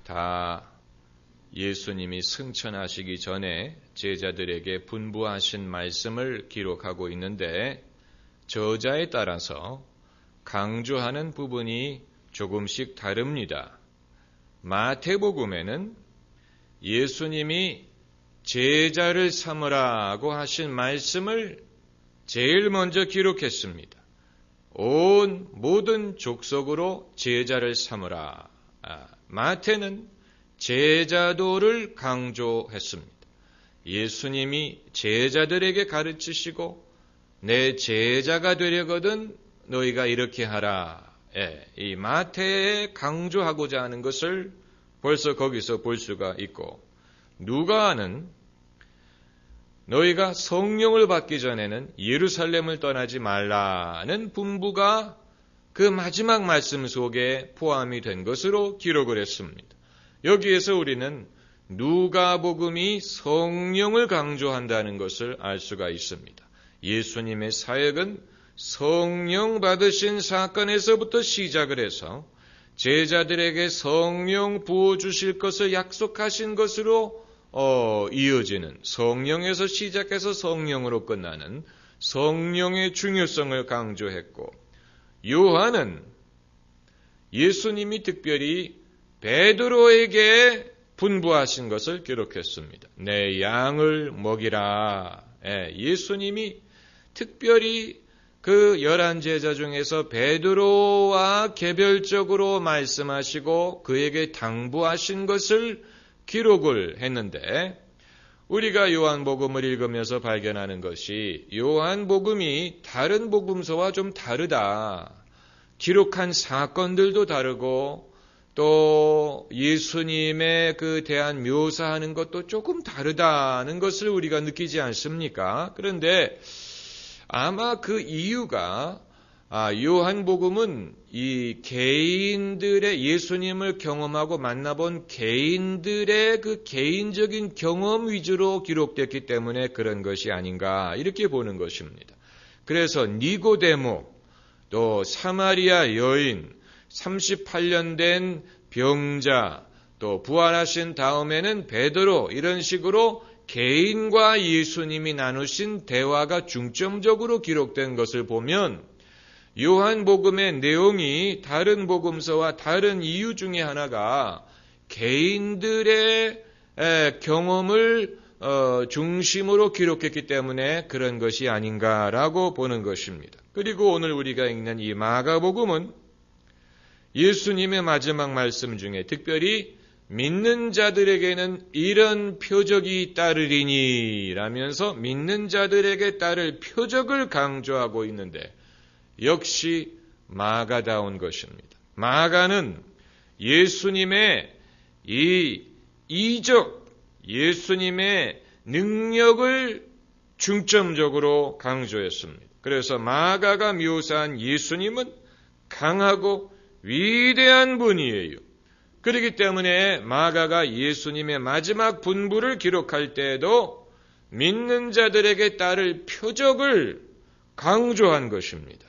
다 예수님이 승천하시기 전에 제자들에게 분부하신 말씀을 기록하고 있는데 저자에 따라서 강조하는 부분이 조금씩 다릅니다. 마태복음에는 예수님이 제자를 삼으라고 하신 말씀을 제일 먼저 기록했습니다. 온 모든 족속으로 제자를 삼으라. 마태는 제자도를 강조했습니다. 예수님이 제자들에게 가르치시고 내 제자가 되려거든 너희가 이렇게 하라. 이 마태에 강조하고자 하는 것을 벌써 거기서 볼 수가 있고, 누가는 너희가 성령을 받기 전에는 예루살렘을 떠나지 말라는 분부가 그 마지막 말씀 속에 포함이 된 것으로 기록을 했습니다. 여기에서 우리는 누가복음이 성령을 강조한다는 것을 알 수가 있습니다. 예수님의 사역은 성령 받으신 사건에서부터 시작을 해서 제자들에게 성령 부어주실 것을 약속하신 것으로 이어지는, 성령에서 시작해서 성령으로 끝나는 성령의 중요성을 강조했고, 요한은 예수님이 특별히 베드로에게 분부하신 것을 기록했습니다. 내 양을 먹이라. 예수님이 특별히 그 11제자 중에서 베드로와 개별적으로 말씀하시고 그에게 당부하신 것을 기록을 했는데, 우리가 요한복음을 읽으면서 발견하는 것이 요한복음이 다른 복음서와 좀 다르다. 기록한 사건들도 다르고 또 예수님의 그 대한 묘사하는 것도 조금 다르다는 것을 우리가 느끼지 않습니까? 그런데 아마 그 이유가 요한복음은 이 개인들의, 예수님을 경험하고 만나본 개인들의 그 개인적인 경험 위주로 기록됐기 때문에 그런 것이 아닌가 이렇게 보는 것입니다. 그래서 니고데모, 또 사마리아 여인, 38년 된 병자, 또 부활하신 다음에는 베드로, 이런 식으로 개인과 예수님이 나누신 대화가 중점적으로 기록된 것을 보면 요한복음의 내용이 다른 복음서와 다른 이유 중에 하나가 개인들의 경험을 중심으로 기록했기 때문에 그런 것이 아닌가라고 보는 것입니다. 그리고 오늘 우리가 읽는 이 마가복음은 예수님의 마지막 말씀 중에 특별히 믿는 자들에게는 이런 표적이 따르리니 라면서 믿는 자들에게 따를 표적을 강조하고 있는데, 역시 마가다운 것입니다. 마가는 예수님의 이 이적, 예수님의 능력을 중점적으로 강조했습니다. 그래서 마가가 묘사한 예수님은 강하고 위대한 분이에요. 그렇기 때문에 마가가 예수님의 마지막 분부를 기록할 때에도 믿는 자들에게 따를 표적을 강조한 것입니다.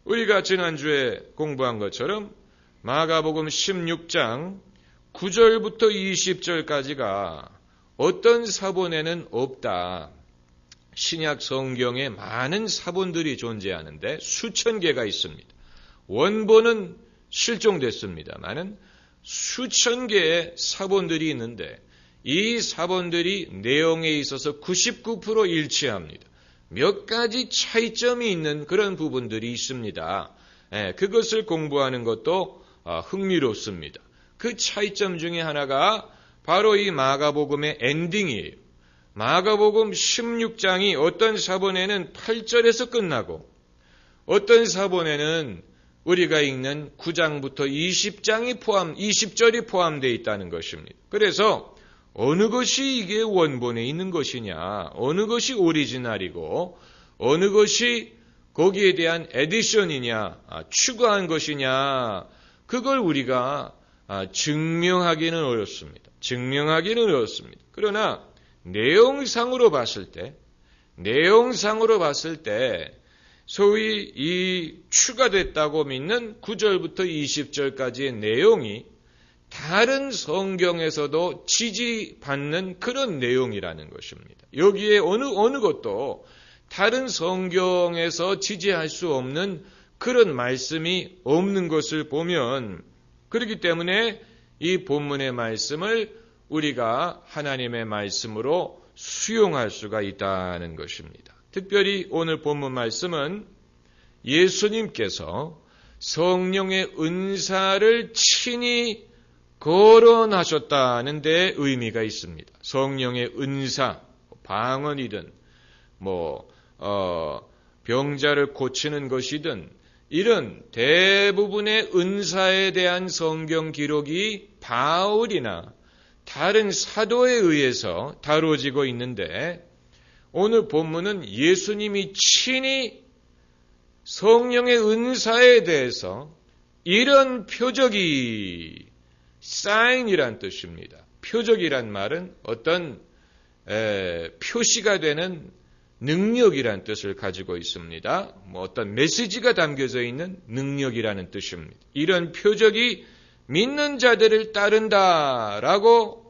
우리가 지난주에 공부한 것처럼 마가복음 16장 9절부터 20절까지가 어떤 사본에는 없다. 신약 성경에 많은 사본들이 존재하는데 수천 개가 있습니다. 원본은 실종됐습니다만은 수천 개의 사본들이 있는데 이 사본들이 내용에 있어서 99% 일치합니다. 몇 가지 차이점이 있는 그런 부분들이 있습니다. 그것을 공부하는 것도 흥미롭습니다. 그 차이점 중에 하나가 바로 이 마가복음의 엔딩이에요. 마가복음 16장이 어떤 사본에는 8절에서 끝나고 어떤 사본에는 우리가 읽는 9장부터 20절이 포함되어 있다는 것입니다. 그래서 어느 것이 이게 원본에 있는 것이냐, 어느 것이 오리지널이고 어느 것이 거기에 대한 에디션이냐, 추가한 것이냐, 그걸 우리가 증명하기는 어렵습니다. 그러나 내용상으로 봤을 때 소위 이 추가됐다고 믿는 9절부터 20절까지의 내용이 다른 성경에서도 지지받는 그런 내용이라는 것입니다. 여기에 어느 것도 다른 성경에서 지지할 수 없는 그런 말씀이 없는 것을 보면, 그렇기 때문에 이 본문의 말씀을 우리가 하나님의 말씀으로 수용할 수가 있다는 것입니다. 특별히 오늘 본문 말씀은 예수님께서 성령의 은사를 친히 거론하셨다는 데 의미가 있습니다. 성령의 은사, 방언이든 병자를 고치는 것이든 이런 대부분의 은사에 대한 성경 기록이 바울이나 다른 사도에 의해서 다루어지고 있는데, 오늘 본문은 예수님이 친히 성령의 은사에 대해서 이런 표적이, 사인이란 뜻입니다. 표적이란 말은 어떤 표시가 되는 능력이란 뜻을 가지고 있습니다. 어떤 메시지가 담겨져 있는 능력이라는 뜻입니다. 이런 표적이 믿는 자들을 따른다라고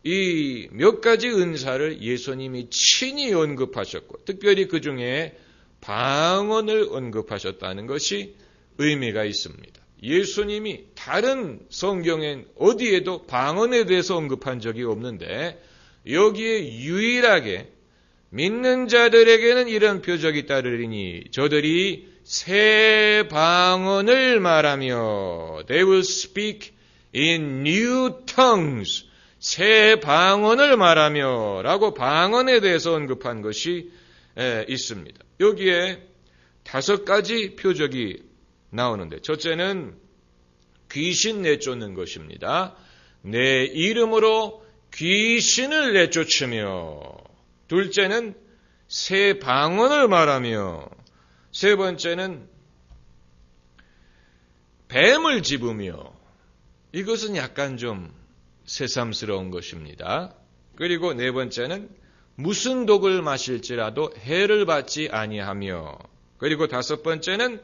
이 몇 가지 은사를 예수님이 친히 언급하셨고, 특별히 그 중에 방언을 언급하셨다는 것이 의미가 있습니다. 예수님이 다른 성경엔 어디에도 방언에 대해서 언급한 적이 없는데, 여기에 유일하게 믿는 자들에게는 이런 표적이 따르리니 저들이 새 방언을 말하며 they will speak in new tongues, 새 방언을 말하며 라고 방언에 대해서 언급한 것이 있습니다. 여기에 5가지 표적이 나오는데, 첫째는 귀신 내쫓는 것입니다. 내 이름으로 귀신을 내쫓으며, 둘째는 새 방언을 말하며, 세 번째는 뱀을 집으며, 이것은 약간 좀 새삼스러운 것입니다. 그리고 네 번째는 무슨 독을 마실지라도 해를 받지 아니하며, 그리고 5번째는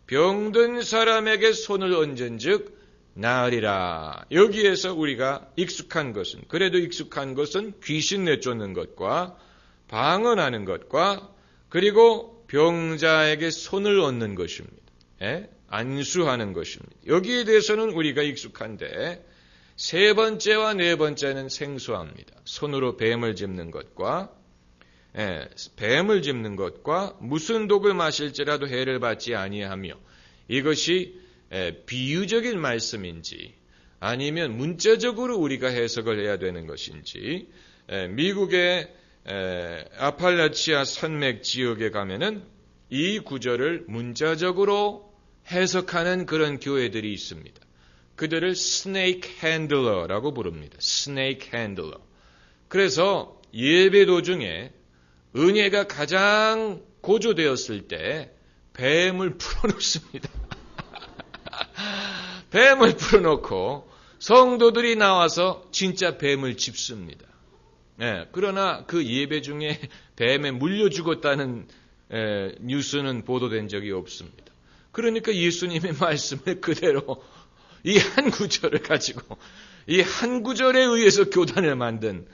병든 사람에게 손을 얹은즉 나으리라. 여기에서 우리가 익숙한 것은, 그래도 익숙한 것은 귀신 내쫓는 것과 방언하는 것과 그리고 병자에게 손을 얹는 것입니다. 안수하는 것입니다. 여기에 대해서는 우리가 익숙한데, 세 번째와 네 번째는 생소합니다. 손으로 뱀을 짚는 것과 무슨 독을 마실지라도 해를 받지 아니하며, 이것이 비유적인 말씀인지 아니면 문자적으로 우리가 해석을 해야 되는 것인지, 미국의 아팔라치아 산맥 지역에 가면은 이 구절을 문자적으로 해석하는 그런 교회들이 있습니다. 그들을 스네이크 핸들러라고 부릅니다. 스네이크 핸들러. 그래서 예배 도중에 은혜가 가장 고조되었을 때 뱀을 풀어놓습니다. 뱀을 풀어놓고 성도들이 나와서 진짜 뱀을 짚습니다. 그러나 그 예배 중에 뱀에 물려 죽었다는 뉴스는 보도된 적이 없습니다. 그러니까 예수님의 말씀을 그대로 이 한 구절을 가지고 이 한 구절에 의해서 교단을 만든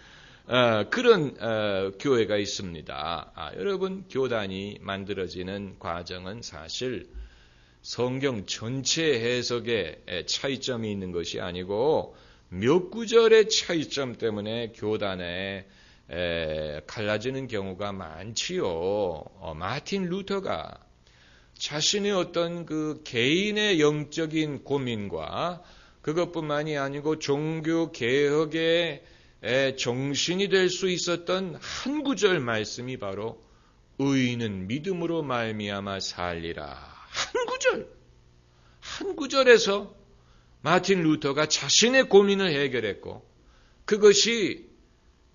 그런 교회가 있습니다. 여러분, 교단이 만들어지는 과정은 사실 성경 전체 해석에 차이점이 있는 것이 아니고 몇 구절의 차이점 때문에 교단에 갈라지는 경우가 많지요. 마틴 루터가 자신의 어떤 그 개인의 영적인 고민과 그것뿐만이 아니고 종교 개혁의 정신이 될 수 있었던 한 구절 말씀이 바로 의인은 믿음으로 말미암아 살리라. 한 구절에서 마틴 루터가 자신의 고민을 해결했고, 그것이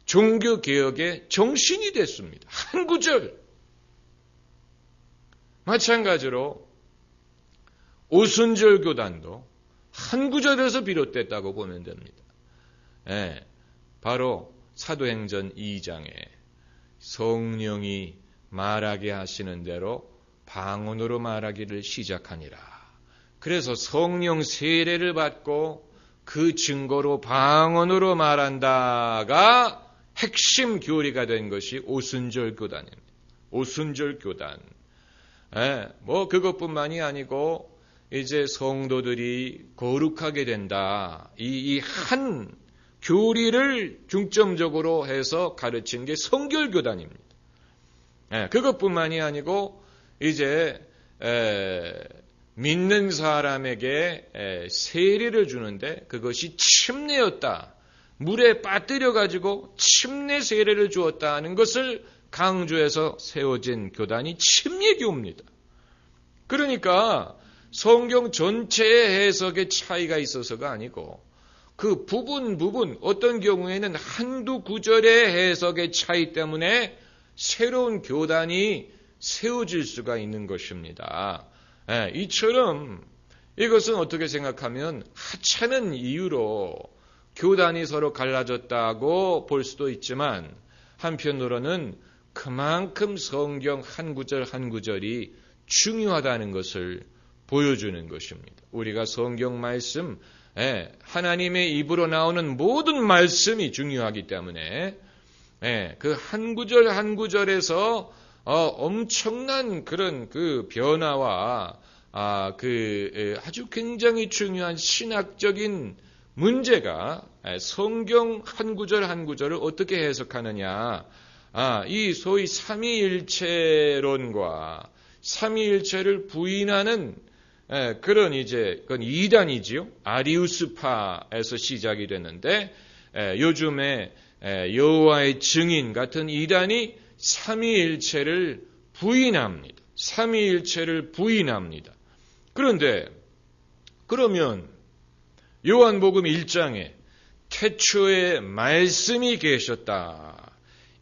종교 개혁의 정신이 됐습니다. 한 구절. 마찬가지로 오순절 교단도 한 구절에서 비롯됐다고 보면 됩니다. 바로 사도행전 2장에 성령이 말하게 하시는 대로 방언으로 말하기를 시작하니라. 그래서 성령 세례를 받고 그 증거로 방언으로 말한다가 핵심 교리가 된 것이 오순절 교단입니다. 오순절 교단. 뭐 그것뿐만이 아니고 이제 성도들이 거룩하게 된다. 이 한 교리를 중점적으로 해서 가르친 게 성결교단입니다. 그것뿐만이 아니고 이제 믿는 사람에게 세례를 주는데 그것이 침례였다. 물에 빠뜨려 가지고 침례 세례를 주었다는 것을 강조해서 세워진 교단이 침례교입니다. 그러니까 성경 전체의 해석에 차이가 있어서가 아니고 그 부분 어떤 경우에는 한두 구절의 해석의 차이 때문에 새로운 교단이 세워질 수가 있는 것입니다. 이처럼 이것은 어떻게 생각하면 하찮은 이유로 교단이 서로 갈라졌다고 볼 수도 있지만 한편으로는 그만큼 성경 한 구절 한 구절이 중요하다는 것을 보여주는 것입니다. 우리가 성경 말씀, 하나님의 입으로 나오는 모든 말씀이 중요하기 때문에 그 한 구절 한 구절에서 엄청난 그런 그 변화와 아주 굉장히 중요한 신학적인 문제가 성경 한 구절 한 구절을 어떻게 해석하느냐. 이 소위 삼위일체론과 삼위일체를 부인하는 그런 그건 이단이지요. 아리우스파에서 시작이 됐는데 요즘에 여호와의 증인 같은 이단이 삼위일체를 부인합니다. 삼위일체를 부인합니다. 그런데 그러면 요한복음 1장에 태초에 말씀이 계셨다.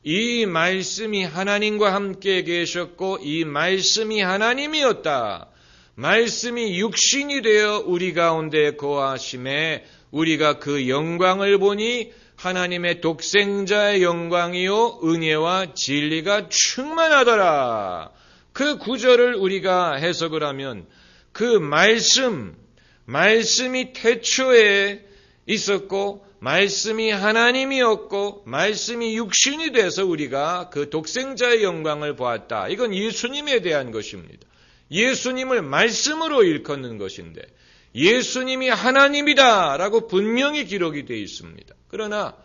이 말씀이 하나님과 함께 계셨고 이 말씀이 하나님이었다. 말씀이 육신이 되어 우리 가운데 거하심에 우리가 그 영광을 보니 하나님의 독생자의 영광이요 은혜와 진리가 충만하더라. 그 구절을 우리가 해석을 하면 그 말씀이 태초에 있었고 말씀이 하나님이었고 말씀이 육신이 돼서 우리가 그 독생자의 영광을 보았다. 이건 예수님에 대한 것입니다. 예수님을 말씀으로 일컫는 것인데 예수님이 하나님이다라고 분명히 기록이 되어 있습니다. 그러나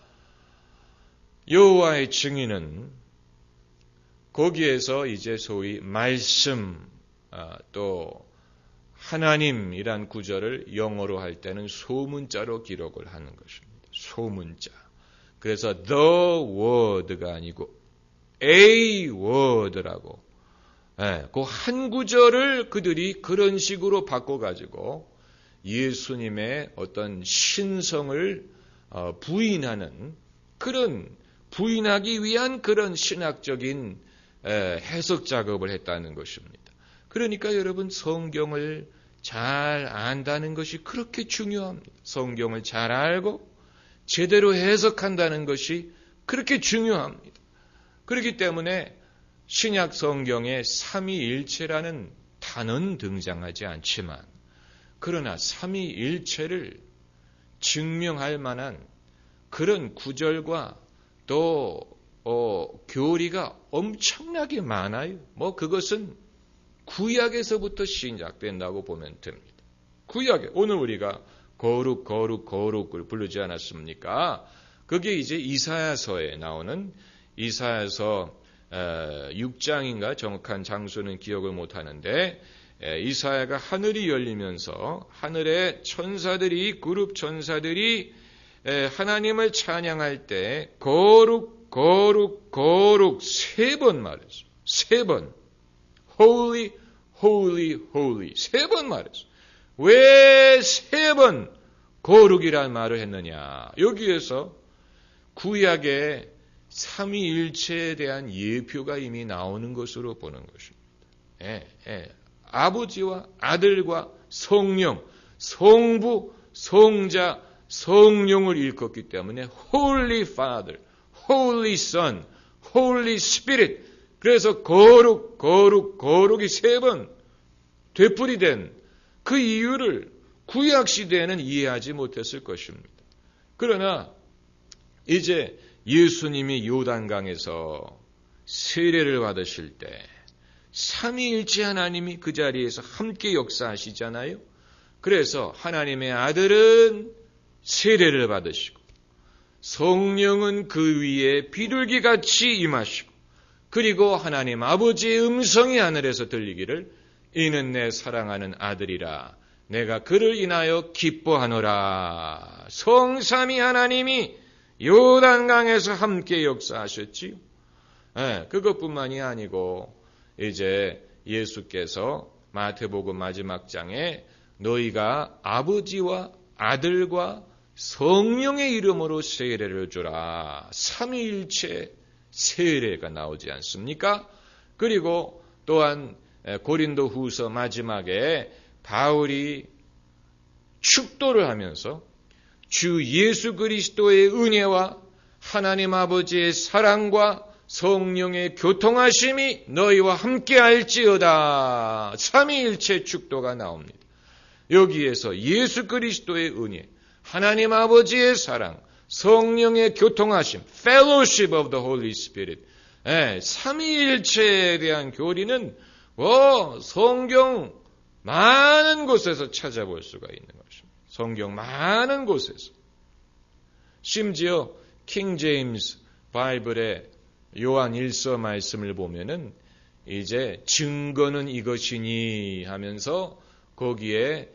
여호와의 증인은 거기에서 이제 소위 말씀 또 하나님이란 구절을 영어로 할 때는 소문자로 기록을 하는 것입니다. 소문자. 그래서 the word가 아니고 a word라고 그 한 구절을 그들이 그런 식으로 바꿔가지고 예수님의 어떤 신성을 부인하는 그런 부인하기 위한 그런 신학적인 해석 작업을 했다는 것입니다. 그러니까 여러분 성경을 잘 안다는 것이 그렇게 중요합니다. 성경을 잘 알고 제대로 해석한다는 것이 그렇게 중요합니다. 그렇기 때문에 신약 성경에 삼위일체라는 단어는 등장하지 않지만 그러나 삼위일체를 증명할 만한 그런 구절과 또 교리가 엄청나게 많아요. 그것은 구약에서부터 시작된다고 보면 됩니다. 구약에 오늘 우리가 거룩을 부르지 않았습니까? 그게 이제 이사야서에 나오는 이사야서 6장인가 정확한 장소는 기억을 못하는데 이사야가 하늘이 열리면서 하늘의 천사들이 그룹 천사들이 하나님을 찬양할 때 거룩 세 번 말했어요. 세 번. Holy, holy, holy. 세 번 말했어요. 왜 세 번 거룩이란 말을 했느냐. 여기에서 구약의 삼위일체에 대한 예표가 이미 나오는 것으로 보는 것입니다. 아버지와 아들과 성령, 성부, 성자, 성령을 일컫기 때문에 Holy Father, Holy Son, Holy Spirit. 그래서 거룩이 세 번 되풀이된 그 이유를 구약 시대에는 이해하지 못했을 것입니다. 그러나 이제 예수님이 요단강에서 세례를 받으실 때 삼위일체 하나님이 그 자리에서 함께 역사하시잖아요. 그래서 하나님의 아들은 세례를 받으시고 성령은 그 위에 비둘기같이 임하시고 그리고 하나님 아버지의 음성이 하늘에서 들리기를 이는 내 사랑하는 아들이라 내가 그를 인하여 기뻐하노라. 성삼위 하나님이 요단강에서 함께 역사하셨지요. 그것뿐만이 아니고 이제 예수께서 마태복음 마지막 장에 너희가 아버지와 아들과 성령의 이름으로 세례를 주라. 삼위일체 세례가 나오지 않습니까? 그리고 또한 고린도 후서 마지막에 바울이 축도를 하면서 주 예수 그리스도의 은혜와 하나님 아버지의 사랑과 성령의 교통하심이 너희와 함께 할지어다. 삼위일체 축도가 나옵니다. 여기에서 예수 그리스도의 은혜, 하나님 아버지의 사랑, 성령의 교통하심, fellowship of the Holy Spirit, 삼위일체에 대한 교리는 성경 많은 곳에서 찾아볼 수가 있는 것입니다. 성경 많은 곳에서. 심지어 킹 제임스 바이블의 요한 1서 말씀을 보면은 이제 증거는 이것이니 하면서 거기에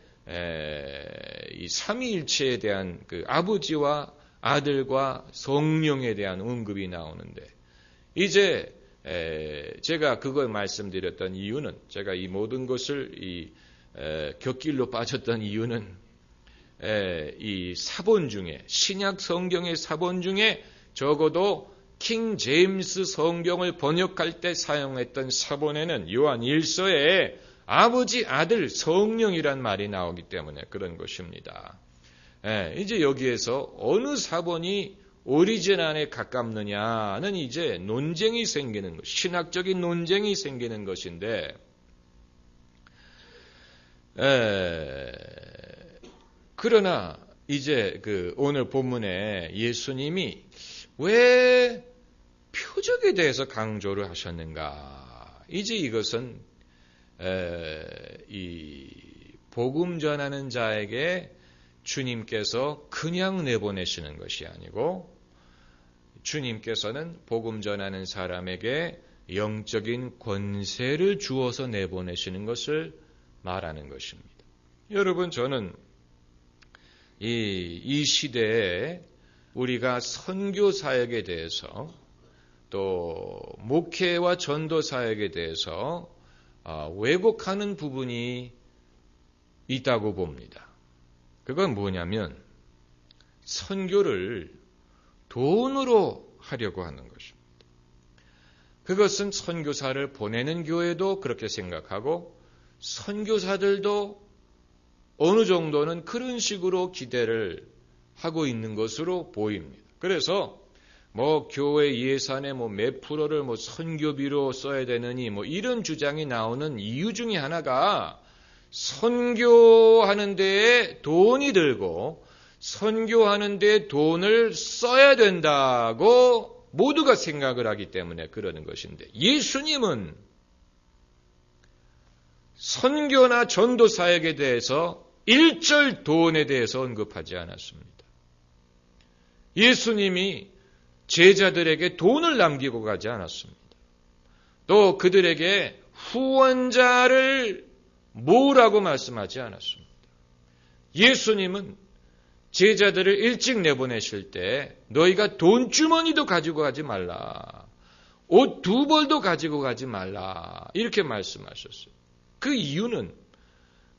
이 삼위일체에 대한 그 아버지와 아들과 성령에 대한 언급이 나오는데 이제 제가 그걸 말씀드렸던 이유는 제가 이 모든 것을 이 곁길로 빠졌던 이유는 이 사본 중에 신약 성경의 사본 중에 적어도 킹 제임스 성경을 번역할 때 사용했던 사본에는 요한 1서에 아버지, 아들, 성령이란 말이 나오기 때문에 그런 것입니다. 이제 여기에서 어느 사본이 오리지널에 가깝느냐는 이제 논쟁이 생기는 것, 신학적인 논쟁이 생기는 것인데, 그러나 이제 그 오늘 본문에 예수님이 왜 표적에 대해서 강조를 하셨는가? 이제 이것은 이 복음 전하는 자에게 주님께서 그냥 내보내시는 것이 아니고 주님께서는 복음 전하는 사람에게 영적인 권세를 주어서 내보내시는 것을 말하는 것입니다. 여러분, 저는 이 시대에 우리가 선교 사역에 대해서 또 목회와 전도 사역에 대해서 왜곡하는 부분이 있다고 봅니다. 그건 뭐냐면 선교를 돈으로 하려고 하는 것입니다. 그것은 선교사를 보내는 교회도 그렇게 생각하고 선교사들도 어느 정도는 그런 식으로 기대를 하고 있는 것으로 보입니다. 그래서 교회 예산의 몇 프로를 선교비로 써야 되느니 이런 주장이 나오는 이유 중에 하나가 선교하는 데에 돈이 들고 선교하는 데에 돈을 써야 된다고 모두가 생각을 하기 때문에 그러는 것인데 예수님은 선교나 전도 사역에 대해서 일절 돈에 대해서 언급하지 않았습니다. 예수님이 제자들에게 돈을 남기고 가지 않았습니다. 또 그들에게 후원자를 모으라고 말씀하지 않았습니다. 예수님은 제자들을 일찍 내보내실 때 너희가 돈주머니도 가지고 가지 말라. 옷 2벌도 가지고 가지 말라. 이렇게 말씀하셨어요. 그 이유는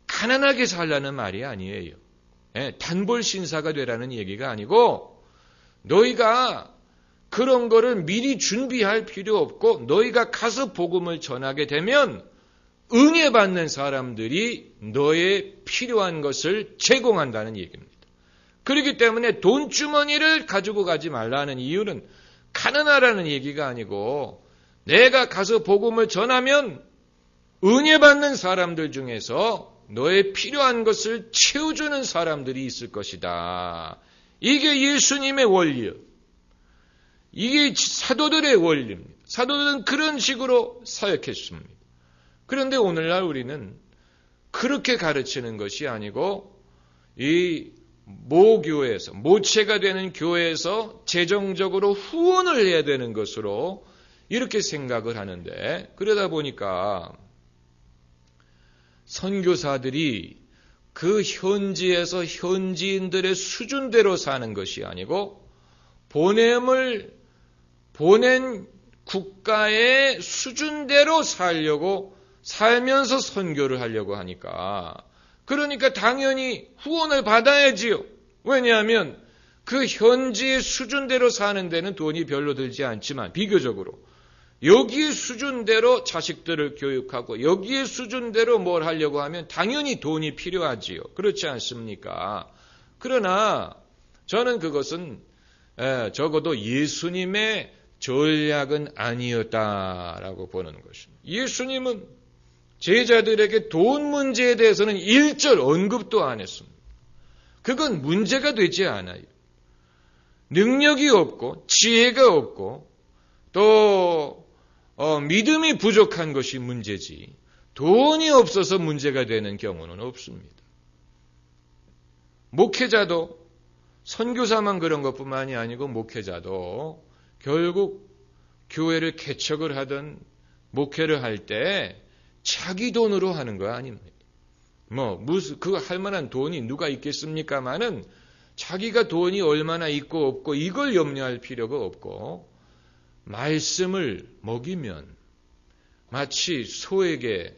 가난하게 살라는 말이 아니에요. 단벌 신사가 되라는 얘기가 아니고 너희가 그런 거를 미리 준비할 필요 없고 너희가 가서 복음을 전하게 되면 은혜 받는 사람들이 너의 필요한 것을 제공한다는 얘기입니다. 그렇기 때문에 돈주머니를 가지고 가지 말라는 이유는 가난하라는 얘기가 아니고 내가 가서 복음을 전하면 은혜 받는 사람들 중에서 너의 필요한 것을 채워주는 사람들이 있을 것이다. 이게 예수님의 원리예요. 이게 사도들의 원리입니다. 사도들은 그런 식으로 사역했습니다. 그런데 오늘날 우리는 그렇게 가르치는 것이 아니고 이 모교회에서, 모체가 되는 교회에서 재정적으로 후원을 해야 되는 것으로 이렇게 생각을 하는데, 그러다 보니까 선교사들이 그 현지에서 현지인들의 수준대로 사는 것이 아니고 보낸 국가의 수준대로 살면서 선교를 하려고 하니까, 그러니까 당연히 후원을 받아야지요. 왜냐하면 그 현지의 수준대로 사는 데는 돈이 별로 들지 않지만 비교적으로 여기의 수준대로 자식들을 교육하고 여기의 수준대로 뭘 하려고 하면 당연히 돈이 필요하지요. 그렇지 않습니까? 그러나 저는 그것은 적어도 예수님의 전략은 아니었다라고 보는 것입니다. 예수님은 제자들에게 돈 문제에 대해서는 일절 언급도 안 했습니다. 그건 문제가 되지 않아요. 능력이 없고 지혜가 없고 또 믿음이 부족한 것이 문제지 돈이 없어서 문제가 되는 경우는 없습니다. 목회자도 선교사만 그런 것뿐만이 아니고 목회자도 결국 교회를 개척을 하든 목회를 할 때 자기 돈으로 하는 거 아닙니다. 그거 할 만한 돈이 누가 있겠습니까마는 자기가 돈이 얼마나 있고 없고 이걸 염려할 필요가 없고, 말씀을 먹이면 마치 소에게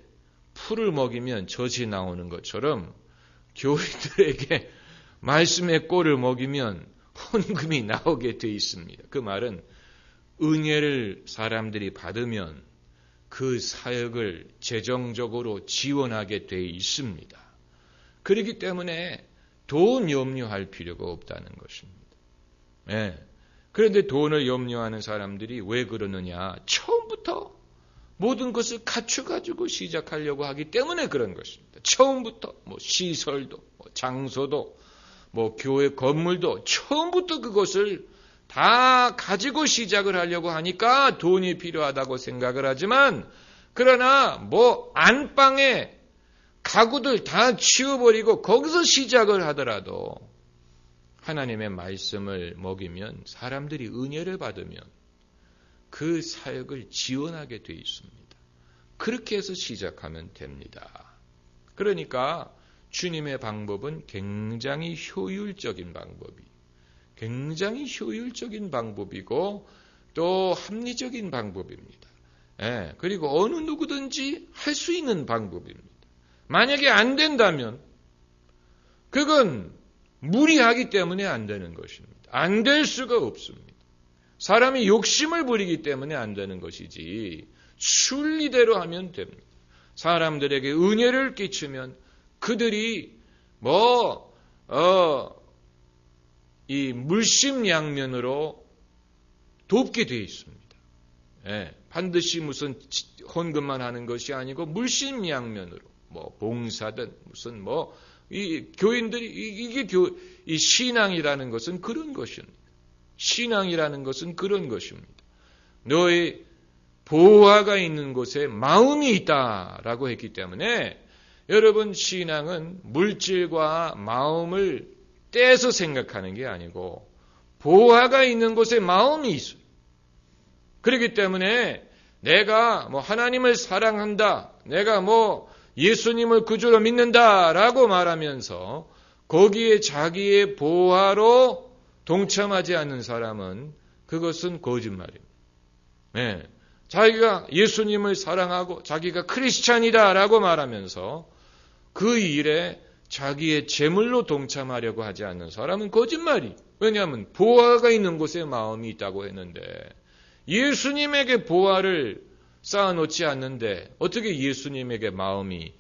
풀을 먹이면 젖이 나오는 것처럼 교회들에게 말씀의 꼴을 먹이면 헌금이 나오게 돼 있습니다. 그 말은 은혜를 사람들이 받으면 그 사역을 재정적으로 지원하게 돼 있습니다. 그렇기 때문에 돈 염려할 필요가 없다는 것입니다. 그런데 돈을 염려하는 사람들이 왜 그러느냐? 처음부터 모든 것을 갖춰가지고 시작하려고 하기 때문에 그런 것입니다. 처음부터 시설도 장소도 교회 건물도 처음부터 그것을 다 가지고 시작을 하려고 하니까 돈이 필요하다고 생각을 하지만, 그러나 안방에 가구들 다 치워버리고 거기서 시작을 하더라도 하나님의 말씀을 먹이면, 사람들이 은혜를 받으면 그 사역을 지원하게 돼 있습니다. 그렇게 해서 시작하면 됩니다. 그러니까 주님의 방법은 굉장히 효율적인 방법이고 또 합리적인 방법입니다. 그리고 어느 누구든지 할 수 있는 방법입니다. 만약에 안 된다면 그건 무리하기 때문에 안 되는 것입니다. 안 될 수가 없습니다. 사람이 욕심을 부리기 때문에 안 되는 것이지 순리대로 하면 됩니다. 사람들에게 은혜를 끼치면 그들이 이 물심양면으로 돕게 되어 있습니다. 반드시 무슨 헌금만 하는 것이 아니고 물심양면으로 봉사든 무슨 이 교인들이 이 신앙이라는 것은 그런 것입니다. 신앙이라는 것은 그런 것입니다. 너의 보화가 있는 곳에 마음이 있다라고 했기 때문에 여러분, 신앙은 물질과 마음을 떼서 생각하는 게 아니고 보화가 있는 곳에 마음이 있어요. 그렇기 때문에 내가 하나님을 사랑한다, 내가 예수님을 구주로 믿는다라고 말하면서 거기에 자기의 보화로 동참하지 않는 사람은 그것은 거짓말입니다. 자기가 예수님을 사랑하고 자기가 크리스찬이다라고 말하면서 그 일에 자기의 재물로 동참하려고 하지 않는 사람은 거짓말이. 왜냐하면 보화가 있는 곳에 마음이 있다고 했는데 예수님에게 보화를 쌓아놓지 않는데 어떻게 예수님에게 마음이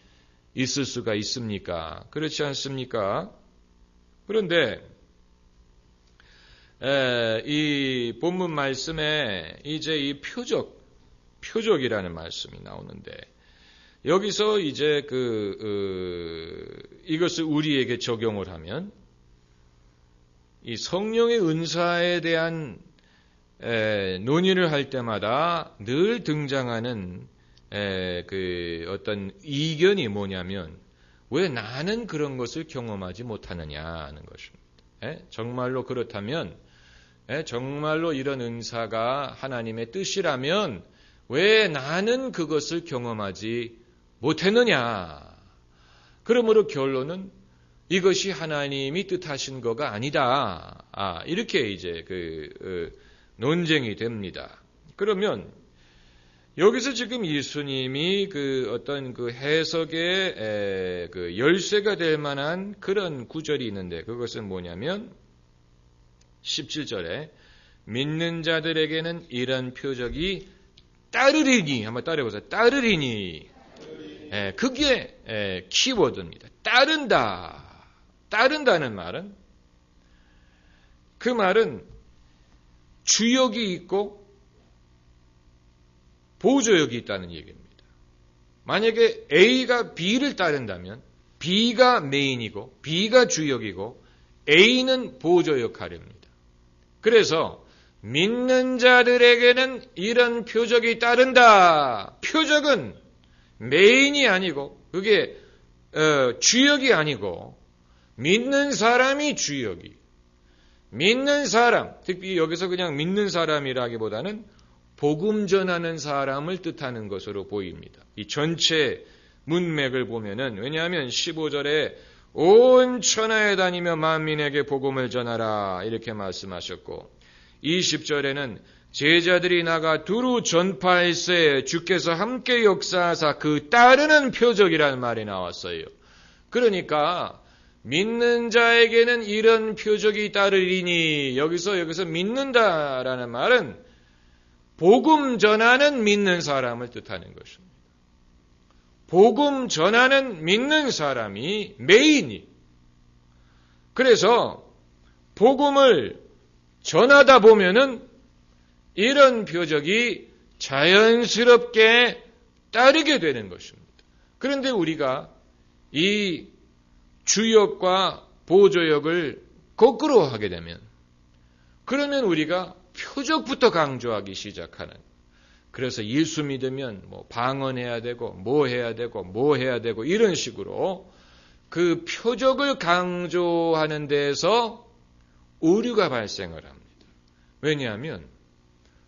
있을 수가 있습니까? 그렇지 않습니까? 그런데 이 본문 말씀에 이제 이 표적이라는 말씀이 나오는데, 여기서 이제 이것을 우리에게 적용을 하면 이 성령의 은사에 대한 논의를 할 때마다 늘 등장하는 어떤 이견이 뭐냐면 왜 나는 그런 것을 경험하지 못하느냐 하는 것입니다. 정말로 그렇다면 정말로 이런 은사가 하나님의 뜻이라면 왜 나는 그것을 경험하지 못했느냐. 그러므로 결론은 이것이 하나님이 뜻하신 거가 아니다. 이렇게 이제 논쟁이 됩니다. 그러면 여기서 지금 예수님이 어떤 해석의 열쇠가 될 만한 그런 구절이 있는데 그것은 뭐냐면 17절에 믿는 자들에게는 이런 표적이 따르리니 한번 따라해보세요. 따르리니. 그게 키워드입니다. 따른다. 따른다는 말은 그 말은 주역이 있고 보조역이 있다는 얘기입니다. 만약에 A가 B를 따른다면 B가 메인이고 B가 주역이고 A는 보조 역할입니다. 그래서 믿는 자들에게는 이런 표적이 따른다. 표적은 메인이 아니고 그게 주역이 아니고 믿는 사람이 주역이. 믿는 사람, 특히 여기서 그냥 믿는 사람이라기보다는 복음 전하는 사람을 뜻하는 것으로 보입니다. 이 전체 문맥을 보면은 왜냐하면 15절에 온 천하에 다니며 만민에게 복음을 전하라 이렇게 말씀하셨고 20절에는 제자들이 나가 두루 전파할세 주께서 함께 역사하사 그 따르는 표적이라는 말이 나왔어요. 그러니까 믿는 자에게는 이런 표적이 따르리니 여기서 믿는다라는 말은 복음 전하는 믿는 사람을 뜻하는 것입니다. 복음 전하는 믿는 사람이 메인이. 그래서 복음을 전하다 보면은 이런 표적이 자연스럽게 따르게 되는 것입니다. 그런데 우리가 이 주역과 보조역을 거꾸로 하게 되면 그러면 우리가 표적부터 강조하기 시작하는. 그래서 예수 믿으면 뭐 방언해야 되고 뭐 해야 되고 뭐 해야 되고 이런 식으로 그 표적을 강조하는 데에서 오류가 발생을 합니다. 왜냐하면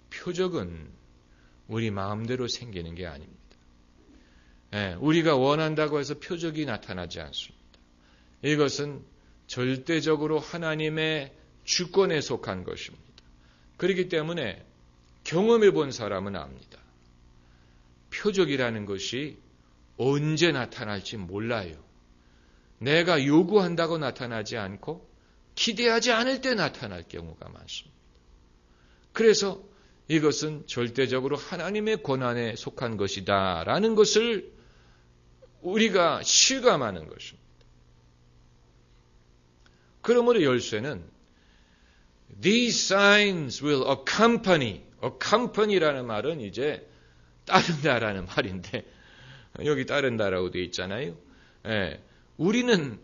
표적은 우리 마음대로 생기는 게 아닙니다. 우리가 원한다고 해서 표적이 나타나지 않습니다. 이것은 절대적으로 하나님의 주권에 속한 것입니다. 그렇기 때문에 경험해 본 사람은 압니다. 표적이라는 것이 언제 나타날지 몰라요. 내가 요구한다고 나타나지 않고 기대하지 않을 때 나타날 경우가 많습니다. 그래서 이것은 절대적으로 하나님의 권한에 속한 것이다라는 것을 우리가 실감하는 것입니다. 그러므로 열쇠는 These signs will accompany라는 말은 이제 따른다라는 말인데 여기 따른다라고 되어 있잖아요. 우리는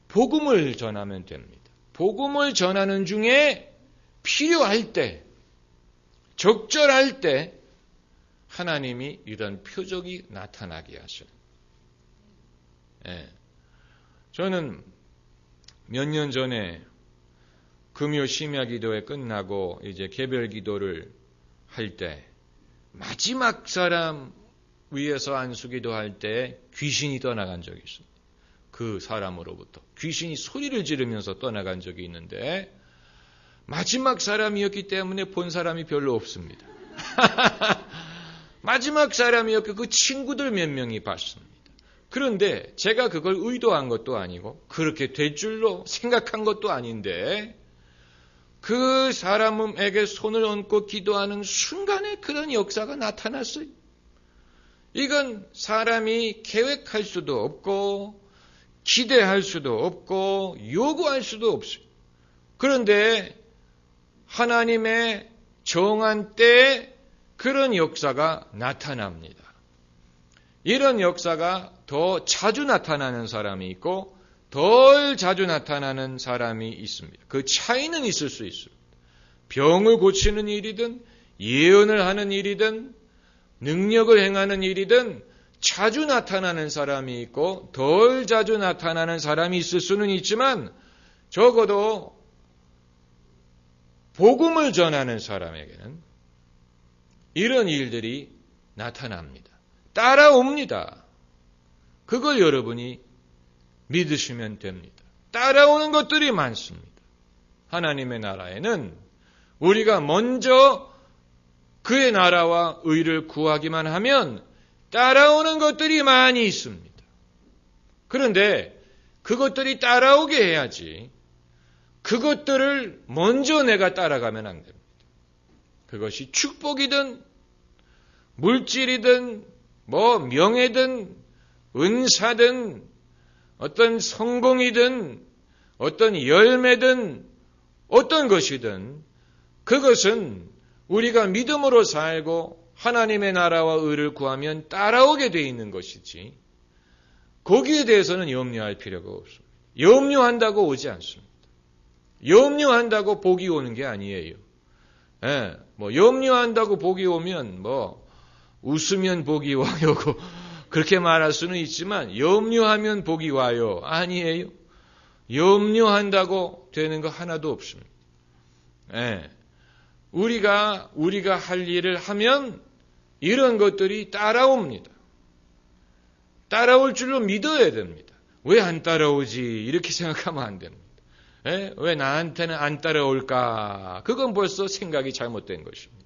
복음을 전하면 됩니다. 복음을 전하는 중에 필요할 때, 적절할 때 하나님이 이런 표적이 나타나게 하셔요. 저는 몇 년 전에 금요 심야 기도회 끝나고 이제 개별 기도를 할 때 마지막 사람 위에서 안수기도 할 때 귀신이 떠나간 적이 있습니다. 그 사람으로부터 귀신이 소리를 지르면서 떠나간 적이 있는데 마지막 사람이었기 때문에 본 사람이 별로 없습니다. 마지막 사람이었고 그 친구들 몇 명이 봤습니다. 그런데 제가 그걸 의도한 것도 아니고 그렇게 될 줄로 생각한 것도 아닌데 그 사람에게 손을 얹고 기도하는 순간에 그런 역사가 나타났어요. 이건 사람이 계획할 수도 없고 기대할 수도 없고 요구할 수도 없어요. 그런데 하나님의 정한 때에 그런 역사가 나타납니다. 이런 역사가 더 자주 나타나는 사람이 있고 덜 자주 나타나는 사람이 있습니다. 그 차이는 있을 수 있습니다. 병을 고치는 일이든 예언을 하는 일이든 능력을 행하는 일이든 자주 나타나는 사람이 있고 덜 자주 나타나는 사람이 있을 수는 있지만 적어도 복음을 전하는 사람에게는 이런 일들이 나타납니다. 따라옵니다. 그걸 여러분이 믿으시면 됩니다. 따라오는 것들이 많습니다. 하나님의 나라에는 우리가 먼저 그의 나라와 의를 구하기만 하면 따라오는 것들이 많이 있습니다. 그런데 그것들이 따라오게 해야지 그것들을 먼저 내가 따라가면 안 됩니다. 그것이 축복이든 물질이든 명예든 은사든 어떤 성공이든 어떤 열매든 어떤 것이든 그것은 우리가 믿음으로 살고 하나님의 나라와 의를 구하면 따라오게 돼 있는 것이지 거기에 대해서는 염려할 필요가 없습니다. 염려한다고 오지 않습니다. 염려한다고 복이 오는 게 아니에요. 예, 염려한다고 복이 오면 웃으면 복이 와요. 그렇게 말할 수는 있지만 염려하면 복이 와요. 아니에요. 염려한다고 되는 거 하나도 없습니다. 예. 우리가 할 일을 하면 이런 것들이 따라옵니다. 따라올 줄로 믿어야 됩니다. 왜 안 따라오지? 이렇게 생각하면 안 됩니다. 예? 왜 나한테는 안 따라올까? 그건 벌써 생각이 잘못된 것입니다.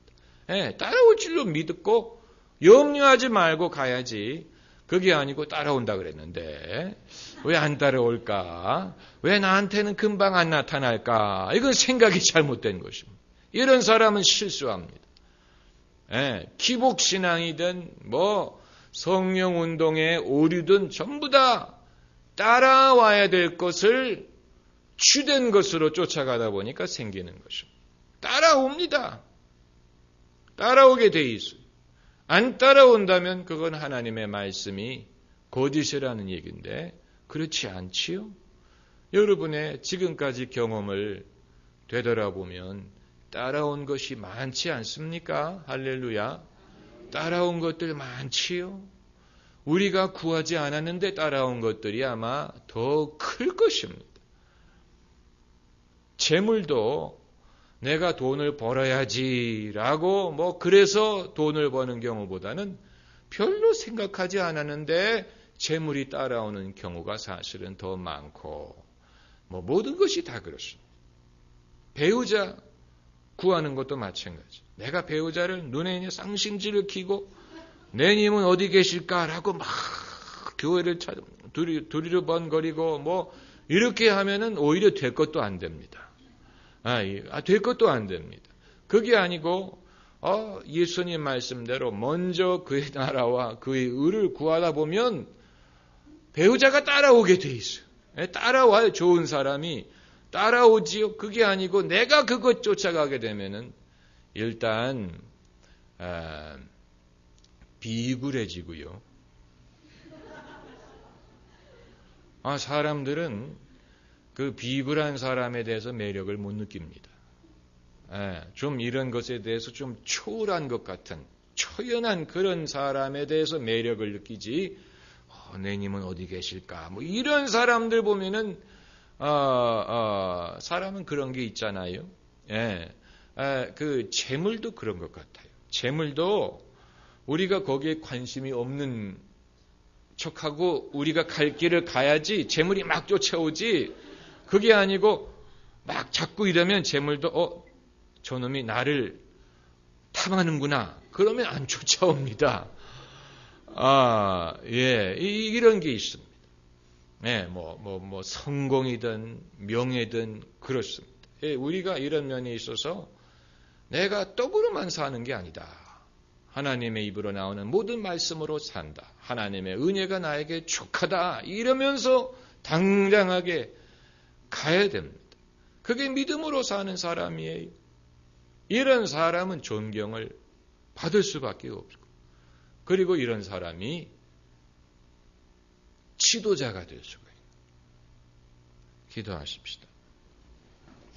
예, 따라올 줄로 믿고 염려하지 말고 가야지. 그게 아니고 따라온다 그랬는데 왜 안 따라올까? 왜 나한테는 금방 안 나타날까? 이건 생각이 잘못된 것입니다. 이런 사람은 실수합니다. 예, 기복신앙이든 성령운동의 오류든 전부 다 따라와야 될 것을 주된 것으로 쫓아가다 보니까 생기는 것입니다. 따라옵니다. 따라오게 돼 있어요. 안 따라온다면 그건 하나님의 말씀이 거짓이라는 얘기인데 그렇지 않지요? 여러분의 지금까지 경험을 되돌아보면 따라온 것이 많지 않습니까? 할렐루야. 따라온 것들 많지요? 우리가 구하지 않았는데 따라온 것들이 아마 더 클 것입니다. 재물도 내가 돈을 벌어야지라고 그래서 돈을 버는 경우보다는 별로 생각하지 않았는데 재물이 따라오는 경우가 사실은 더 많고 모든 것이 다 그렇습니다. 배우자 구하는 것도 마찬가지. 내가 배우자를 눈에 있는 쌍심지를 키고 내 님은 어디 계실까라고 막 교회를 두리번거리고 이렇게 하면은 오히려 될 것도 안 됩니다. 될 것도 안 됩니다. 그게 아니고 예수님 말씀대로 먼저 그의 나라와 그의 의를 구하다 보면 배우자가 따라오게 돼 있어요. 따라와요. 좋은 사람이 따라오지요. 그게 아니고 내가 그것 쫓아가게 되면은 일단 비굴해지고요. 사람들은 그 비굴한 사람에 대해서 매력을 못 느낍니다. 좀 이런 것에 대해서 좀 초월한 것 같은 초연한 그런 사람에 대해서 매력을 느끼지. 내님은 어디 계실까? 이런 사람들 보면은 사람은 그런 게 있잖아요. 그 재물도 그런 것 같아요. 재물도 우리가 거기에 관심이 없는 척하고 우리가 갈 길을 가야지 재물이 막 쫓아오지. 그게 아니고 막 자꾸 이러면 재물도 저놈이 나를 탐하는구나. 그러면 안 쫓아옵니다. 이런 게 있습니다. 성공이든 명예든 그렇습니다. 우리가 이런 면에 있어서 내가 떡으로만 사는 게 아니다. 하나님의 입으로 나오는 모든 말씀으로 산다. 하나님의 은혜가 나에게 족하다. 이러면서 당당하게 가야 됩니다. 그게 믿음으로 사는 사람이에요. 이런 사람은 존경을 받을 수밖에 없고 그리고 이런 사람이 지도자가 될 수가 있는. 기도하십시다.